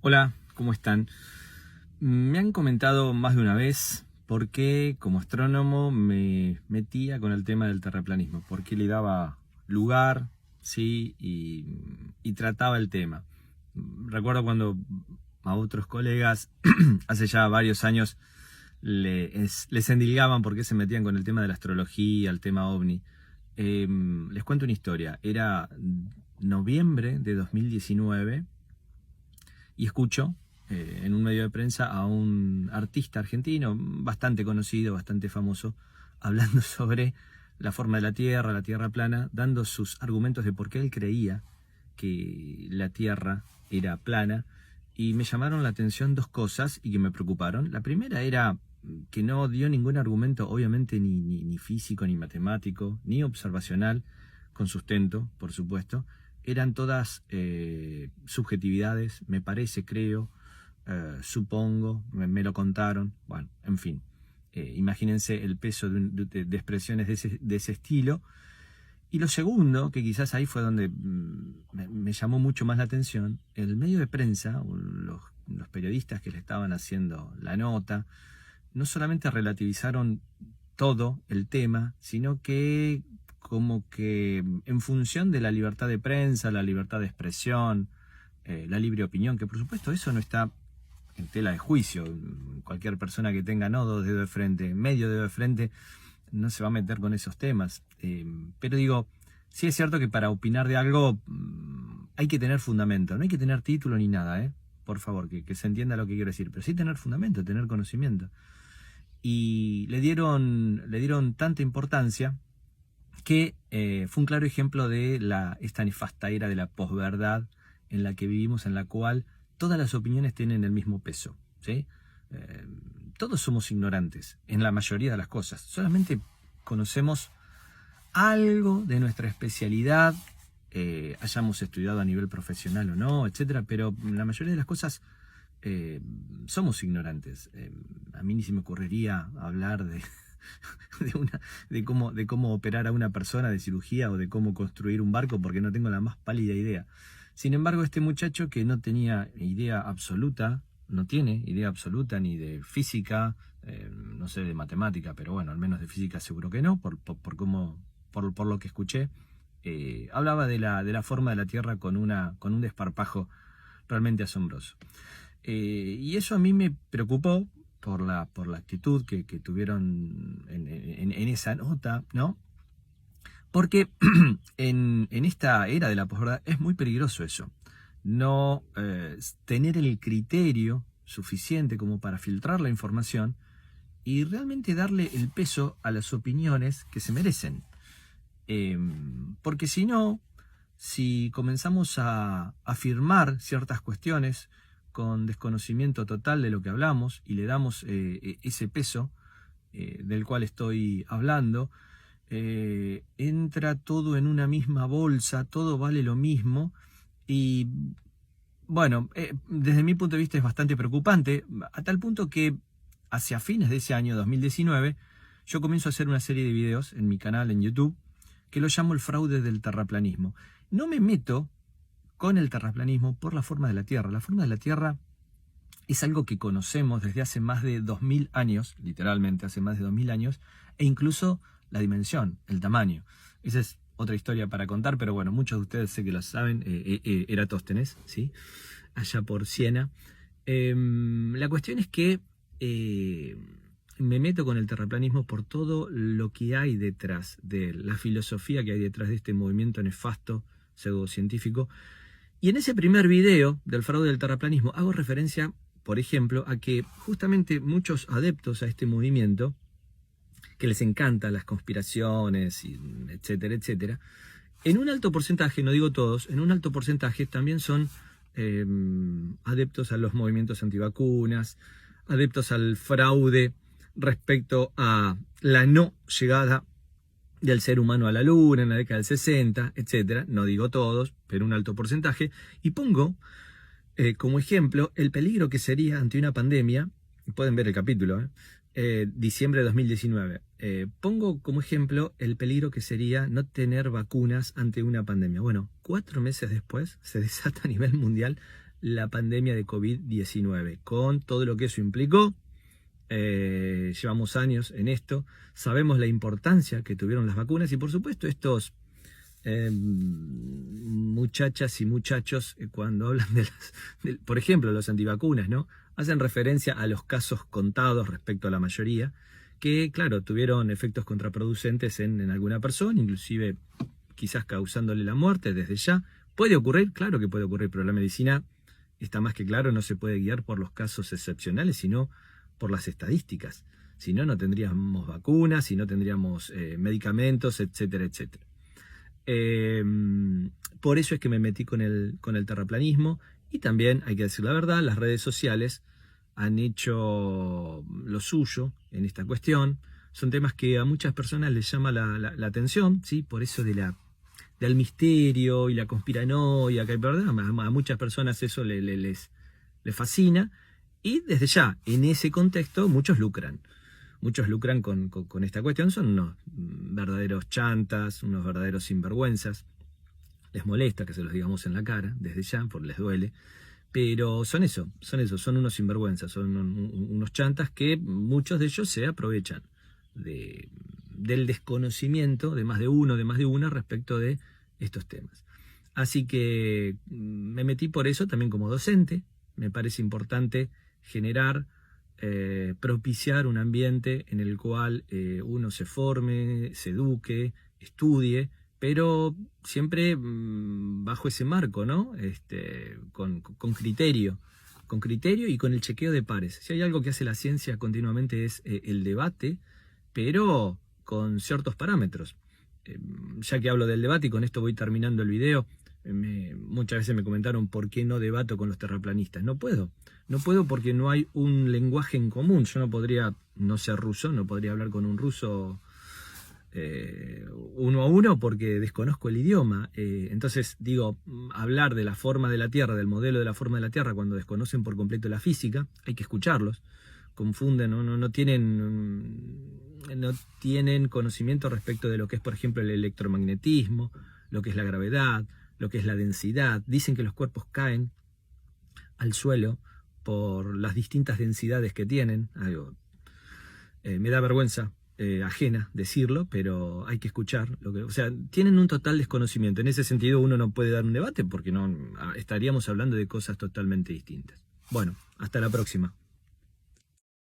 Hola, ¿cómo están? Me han comentado más de una vez por qué como astrónomo me metía con el tema del terraplanismo, por qué le daba lugar, sí, y trataba el tema. Recuerdo cuando a otros colegas hace ya varios años les endilgaban por qué se metían con el tema de la astrología, el tema ovni. Les cuento una historia. Era noviembre de 2019 y escucho en un medio de prensa a un artista argentino bastante conocido, bastante famoso, hablando sobre la forma de la Tierra plana, dando sus argumentos de por qué él creía que la Tierra era plana, y me llamaron la atención dos cosas y que me preocuparon. La primera era que no dio ningún argumento, obviamente ni físico, ni matemático, ni observacional, con sustento, por supuesto. Eran todas subjetividades, me parece, creo, supongo, me lo contaron, bueno, en fin. Imagínense el peso de expresiones de ese estilo. Y lo segundo, que quizás ahí fue donde me llamó mucho más la atención, el medio de prensa, los periodistas que le estaban haciendo la nota, no solamente relativizaron todo el tema, sino que como que en función de la libertad de prensa, la libertad de expresión, la libre opinión, que por supuesto eso no está en tela de juicio. Cualquier persona que tenga dos dedos de frente, medio dedo de frente, no se va a meter con esos temas. Pero digo, sí es cierto que para opinar de algo hay que tener fundamento, no hay que tener título ni nada, por favor, que se entienda lo que quiero decir, pero sí tener fundamento, tener conocimiento. Y le dieron tanta importancia que fue un claro ejemplo de esta nefasta era de la posverdad en la que vivimos, en la cual todas las opiniones tienen el mismo peso, ¿sí? Todos somos ignorantes en la mayoría de las cosas, solamente conocemos algo de nuestra especialidad, hayamos estudiado a nivel profesional o no, etcétera, pero la mayoría de las cosas somos ignorantes. A mí ni se me ocurriría hablar de cómo operar a una persona, de cirugía, o de cómo construir un barco, porque no tengo la más pálida idea. Sin embargo, este muchacho, que no tenía idea absoluta, no tiene idea absoluta ni de física, no sé de matemática, pero bueno, al menos de física seguro que no, por lo que escuché, hablaba de la forma de la Tierra con un desparpajo realmente asombroso. Y eso a mí me preocupó por la actitud que tuvieron en esa nota, ¿no? Porque en esta era de la posverdad es muy peligroso eso. No tener el criterio suficiente como para filtrar la información y realmente darle el peso a las opiniones que se merecen. Porque si comenzamos a afirmar ciertas cuestiones con desconocimiento total de lo que hablamos y le damos ese peso del cual estoy hablando, entra todo en una misma bolsa, todo vale lo mismo. Y bueno, desde mi punto de vista es bastante preocupante, a tal punto que hacia fines de ese año 2019 yo comienzo a hacer una serie de videos en mi canal en YouTube que lo llamo el fraude del terraplanismo. No me meto con el terraplanismo por la forma de la Tierra. La forma de la Tierra es algo que conocemos desde hace más de 2000 años, literalmente hace más de 2000 años, e incluso la dimensión, el tamaño. Esa es otra historia para contar, pero bueno, muchos de ustedes sé que lo saben. Eratóstenes, ¿sí? Allá por Siena. La cuestión es que me meto con el terraplanismo por todo lo que hay detrás de la filosofía que hay detrás de este movimiento nefasto pseudocientífico. Y en ese primer video del fraude del terraplanismo hago referencia, por ejemplo, a que justamente muchos adeptos a este movimiento, que les encantan las conspiraciones, etcétera, etcétera, en un alto porcentaje, no digo todos, en un alto porcentaje también son adeptos a los movimientos antivacunas, adeptos al fraude respecto a la no llegada del ser humano a la luna en la década del 60, etcétera. No digo todos, pero un alto porcentaje. Y pongo como ejemplo el peligro que sería ante una pandemia. Pueden ver el capítulo, diciembre de 2019. Pongo como ejemplo el peligro que sería no tener vacunas ante una pandemia. Bueno, 4 meses después se desata a nivel mundial la pandemia de COVID-19, con todo lo que eso implicó. Llevamos años en esto, sabemos la importancia que tuvieron las vacunas y por supuesto estos muchachas y muchachos cuando hablan por ejemplo, los antivacunas, ¿no? Hacen referencia a los casos contados respecto a la mayoría, que claro, tuvieron efectos contraproducentes en alguna persona, inclusive quizás causándole la muerte desde ya. ¿Puede ocurrir? Claro que puede ocurrir, pero la medicina está más que claro, no se puede guiar por los casos excepcionales, sino por las estadísticas. Si no, no tendríamos vacunas, si no tendríamos medicamentos, etcétera, etcétera. Por eso es que me metí con el terraplanismo y también, hay que decir la verdad, las redes sociales han hecho lo suyo en esta cuestión. Son temas que a muchas personas les llama la atención, ¿sí? Por eso del misterio y la conspiranoia que hay, ¿verdad? A muchas personas eso les fascina. Y desde ya, en ese contexto, muchos lucran. Muchos lucran con esta cuestión. Son unos verdaderos chantas, unos verdaderos sinvergüenzas. Les molesta que se los digamos en la cara, desde ya, porque les duele. Pero son son unos sinvergüenzas, son unos chantas que muchos de ellos se aprovechan del desconocimiento de más de uno, de más de una respecto de estos temas. Así que me metí por eso también como docente. Me parece importante generar, propiciar un ambiente en el cual uno se forme, se eduque, estudie, pero siempre bajo ese marco, ¿no? Con criterio y con el chequeo de pares. Si hay algo que hace la ciencia continuamente es el debate, pero con ciertos parámetros. Ya que hablo del debate y con esto voy terminando el video, muchas veces me comentaron por qué no debato con los terraplanistas. No puedo porque no hay un lenguaje en común. Yo no podría, no ser ruso, no podría hablar con un ruso uno a uno porque desconozco el idioma. Entonces digo, hablar de la forma de la Tierra, del modelo de la forma de la Tierra, cuando desconocen por completo la física, hay que escucharlos. Confunden, no tienen conocimiento respecto de lo que es, por ejemplo, el electromagnetismo, lo que es la gravedad, lo que es la densidad. Dicen que los cuerpos caen al suelo por las distintas densidades que tienen. Me da vergüenza ajena decirlo, pero hay que escuchar. O sea, tienen un total desconocimiento. En ese sentido uno no puede dar un debate porque estaríamos hablando de cosas totalmente distintas. Bueno, hasta la próxima.